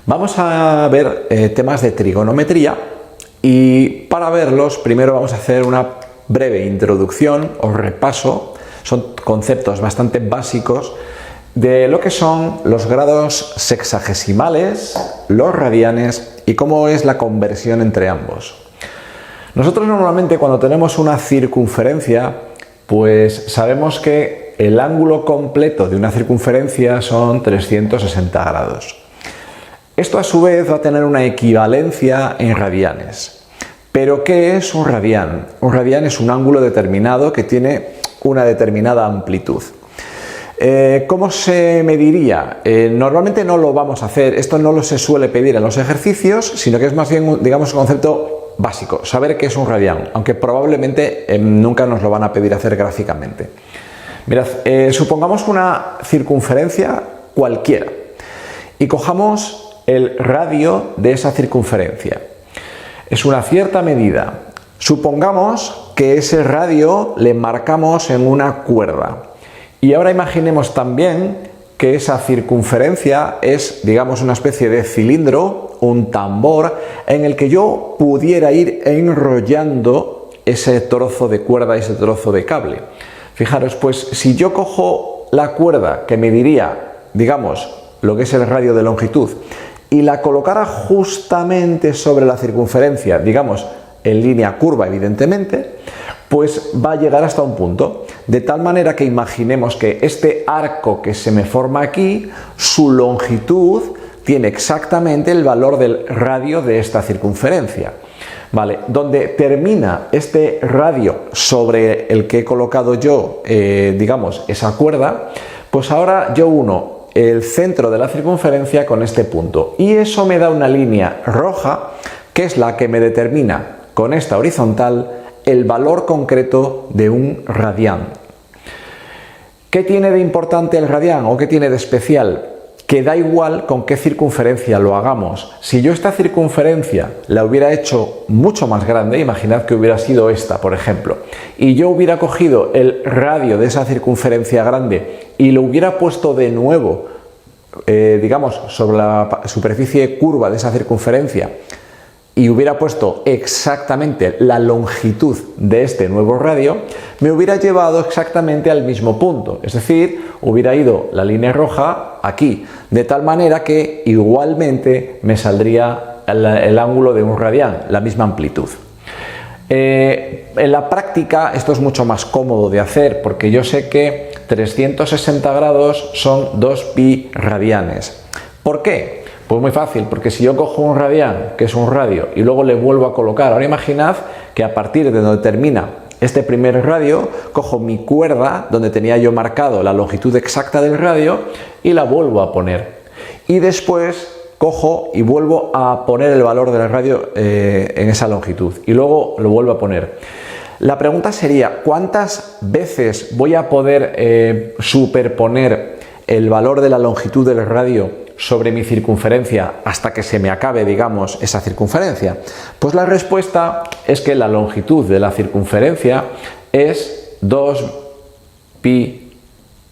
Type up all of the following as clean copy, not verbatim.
Vamos a ver temas de trigonometría y para verlos primero vamos a hacer una breve introducción o repaso. Son conceptos bastante básicos de lo que son los grados sexagesimales, los radianes y cómo es la conversión entre ambos. Nosotros normalmente cuando tenemos una circunferencia, pues sabemos que el ángulo completo de una circunferencia son 360 grados. Esto a su vez va a tener una equivalencia en radianes. ¿Pero qué es un radián? Un radián es un ángulo determinado que tiene una determinada amplitud. ¿Cómo se mediría? Normalmente no lo vamos a hacer, esto no lo se suele pedir en los ejercicios, sino que es más bien, digamos, un concepto básico, saber qué es un radián, aunque probablemente nunca nos lo van a pedir hacer gráficamente. Mirad, supongamos una circunferencia cualquiera y cojamos el radio de esa circunferencia. Es una cierta medida. Supongamos que ese radio le marcamos en una cuerda. Y ahora imaginemos también que esa circunferencia es, digamos, una especie de cilindro, un tambor, en el que yo pudiera ir enrollando ese trozo de cuerda, ese trozo de cable. Fijaros, pues si yo cojo la cuerda que mediría, digamos, lo que es el radio de longitud, y la colocara justamente sobre la circunferencia, digamos, en línea curva evidentemente, pues va a llegar hasta un punto, de tal manera que imaginemos que este arco que se me forma aquí, su longitud tiene exactamente el valor del radio de esta circunferencia. Vale, donde termina este radio sobre el que he colocado yo, digamos, esa cuerda, pues ahora yo uno el centro de la circunferencia con este punto y eso me da una línea roja que es la que me determina con esta horizontal el valor concreto de un radián. ¿Qué tiene de importante el radián o qué tiene de especial? Que da igual con qué circunferencia lo hagamos. Si yo esta circunferencia la hubiera hecho mucho más grande, imaginad que hubiera sido esta, por ejemplo, y yo hubiera cogido el radio de esa circunferencia grande y lo hubiera puesto de nuevo, digamos, sobre la superficie curva de esa circunferencia y hubiera puesto exactamente la longitud de este nuevo radio, me hubiera llevado exactamente al mismo punto, es decir, hubiera ido la línea roja aquí, de tal manera que igualmente me saldría el ángulo de un radián, la misma amplitud. En la práctica esto es mucho más cómodo de hacer porque yo sé que 360 grados son 2 pi radianes. ¿Por qué? Pues muy fácil, porque si yo cojo un radián, que es un radio, y luego le vuelvo a colocar, ahora imaginad que a partir de donde termina este primer radio, cojo mi cuerda, donde tenía yo marcado la longitud exacta del radio, y la vuelvo a poner. Y después cojo y vuelvo a poner el valor del radio en esa longitud, y luego lo vuelvo a poner. La pregunta sería, ¿cuántas veces voy a poder superponer el valor de la longitud del radio sobre mi circunferencia hasta que se me acabe, digamos, esa circunferencia? Pues la respuesta es que la longitud de la circunferencia es 2 pi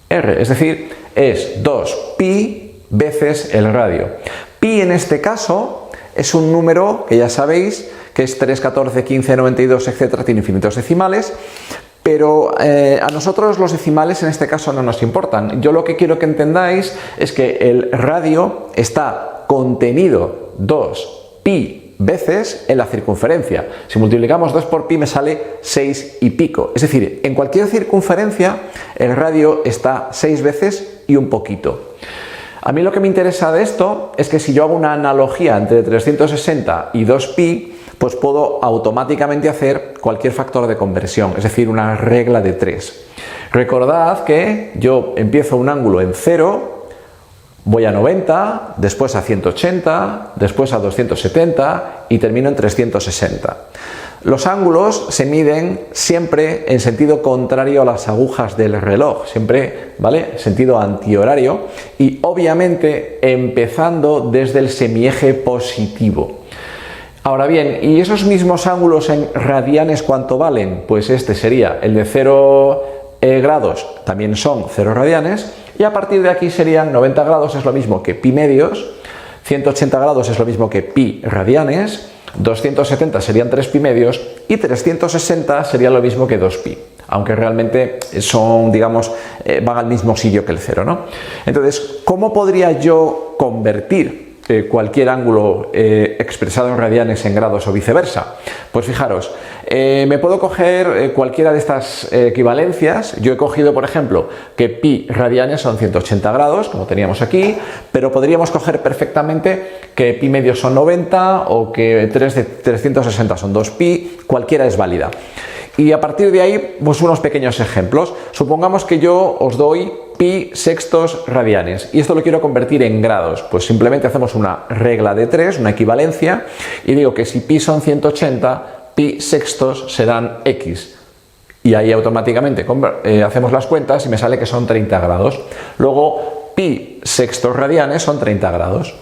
r, es decir, es 2 pi veces el radio. Pi en este caso es un número que ya sabéis que es 3, 14, 15, 92, etcétera, tiene infinitos decimales. Pero a nosotros los decimales en este caso no nos importan. Yo lo que quiero que entendáis es que el radio está contenido 2 pi veces en la circunferencia. Si multiplicamos 2 por pi me sale 6 y pico. Es decir, en cualquier circunferencia el radio está 6 veces y un poquito. A mí lo que me interesa de esto es que si yo hago una analogía entre 360 y 2 pi, pues puedo automáticamente hacer cualquier factor de conversión, es decir, una regla de 3. Recordad que yo empiezo un ángulo en 0, voy a 90, después a 180, después a 270 y termino en 360. Los ángulos se miden siempre en sentido contrario a las agujas del reloj, siempre, ¿vale? Sentido antihorario y obviamente empezando desde el semieje positivo. Ahora bien, ¿y esos mismos ángulos en radianes cuánto valen? Pues este sería el de 0 grados, también son 0 radianes, y a partir de aquí serían 90 grados, es lo mismo que pi medios, 180 grados es lo mismo que pi radianes, 270 serían 3 pi medios y 360 sería lo mismo que 2 pi. Aunque realmente son, digamos, van al mismo sitio que el cero, ¿no? Entonces, ¿cómo podría yo convertir cualquier ángulo expresado en radianes en grados o viceversa? Pues fijaros, me puedo coger cualquiera de estas equivalencias. Yo he cogido, por ejemplo, que pi radianes son 180 grados, como teníamos aquí, pero podríamos coger perfectamente que pi medios son 90 o que 3 de 360 son 2 pi, cualquiera es válida. Y a partir de ahí, pues unos pequeños ejemplos. Supongamos que yo os doy pi sextos radianes y esto lo quiero convertir en grados. Pues simplemente hacemos una regla de 3, una equivalencia, y digo que si pi son 180, pi sextos serán x. Y ahí automáticamente hacemos las cuentas y me sale que son 30 grados. Luego, pi sextos radianes son 30 grados.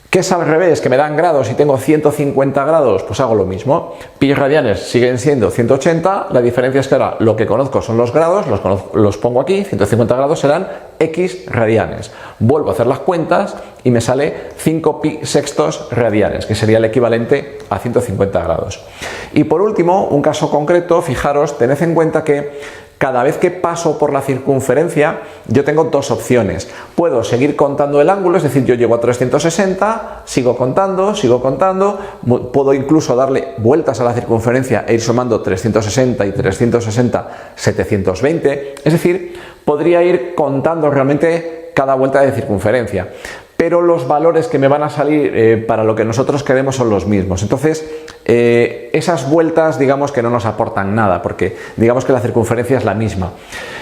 ¿Qué es al revés? ¿Que me dan grados y tengo 150 grados? Pues hago lo mismo. Pi radianes siguen siendo 180, la diferencia es que ahora lo que conozco son los grados, los pongo aquí, 150 grados serán x radianes. Vuelvo a hacer las cuentas y me sale 5 pi sextos radianes, que sería el equivalente a 150 grados. Y por último, un caso concreto, fijaros, tened en cuenta que cada vez que paso por la circunferencia, yo tengo dos opciones. Puedo seguir contando el ángulo, es decir, yo llego a 360, sigo contando, puedo incluso darle vueltas a la circunferencia e ir sumando 360 y 360, 720. Es decir, podría ir contando realmente cada vuelta de circunferencia. Pero los valores que me van a salir para lo que nosotros queremos son los mismos. Entonces, esas vueltas digamos que no nos aportan nada, porque digamos que la circunferencia es la misma.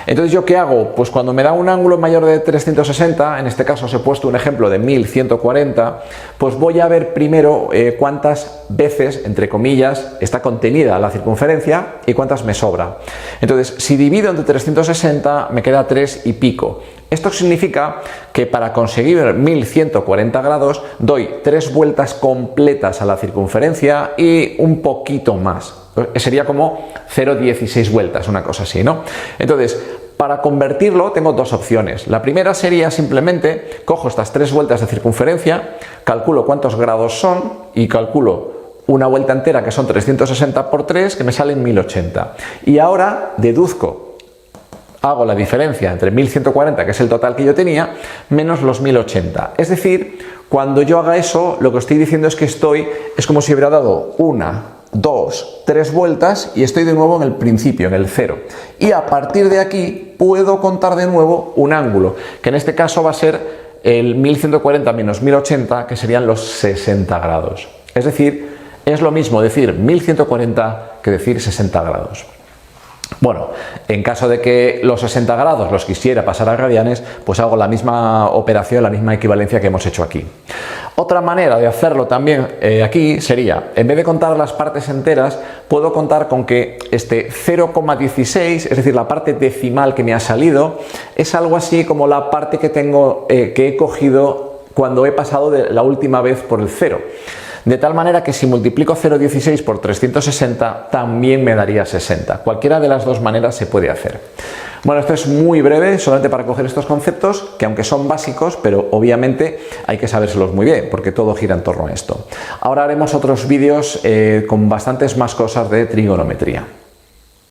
Entonces, ¿yo qué hago? Pues cuando me da un ángulo mayor de 360, en este caso os he puesto un ejemplo de 1140, pues voy a ver primero cuántas veces, entre comillas, está contenida la circunferencia y cuántas me sobra. Entonces, si divido entre 360, me queda 3 y pico. Esto significa que para conseguir 1140 grados doy 3 vueltas completas a la circunferencia y un poquito más. Sería como 0,16 vueltas, una cosa así, ¿no? Entonces, para convertirlo tengo dos opciones. La primera sería simplemente cojo estas 3 vueltas de circunferencia, calculo cuántos grados son y calculo una vuelta entera que son 360 por 3, que me salen 1080. Y ahora deduzco, hago la diferencia entre 1140, que es el total que yo tenía, menos los 1080. Es decir, cuando yo haga eso, lo que estoy diciendo es que es como si hubiera dado 1, 2, 3 vueltas y estoy de nuevo en el principio, en el cero. Y a partir de aquí puedo contar de nuevo un ángulo, que en este caso va a ser el 1140 menos 1080, que serían los 60 grados. Es decir, es lo mismo decir 1140 que decir 60 grados. Bueno, en caso de que los 60 grados los quisiera pasar a radianes, pues hago la misma operación, la misma equivalencia que hemos hecho aquí. Otra manera de hacerlo también aquí sería, en vez de contar las partes enteras, puedo contar con que este 0,16, es decir, la parte decimal que me ha salido, es algo así como la parte que que he cogido cuando he pasado la última vez por el cero. De tal manera que si multiplico 0,16 por 360 también me daría 60. Cualquiera de las dos maneras se puede hacer. Bueno, esto es muy breve, solamente para coger estos conceptos, que aunque son básicos, pero obviamente hay que sabérselos muy bien, porque todo gira en torno a esto. Ahora haremos otros vídeos con bastantes más cosas de trigonometría.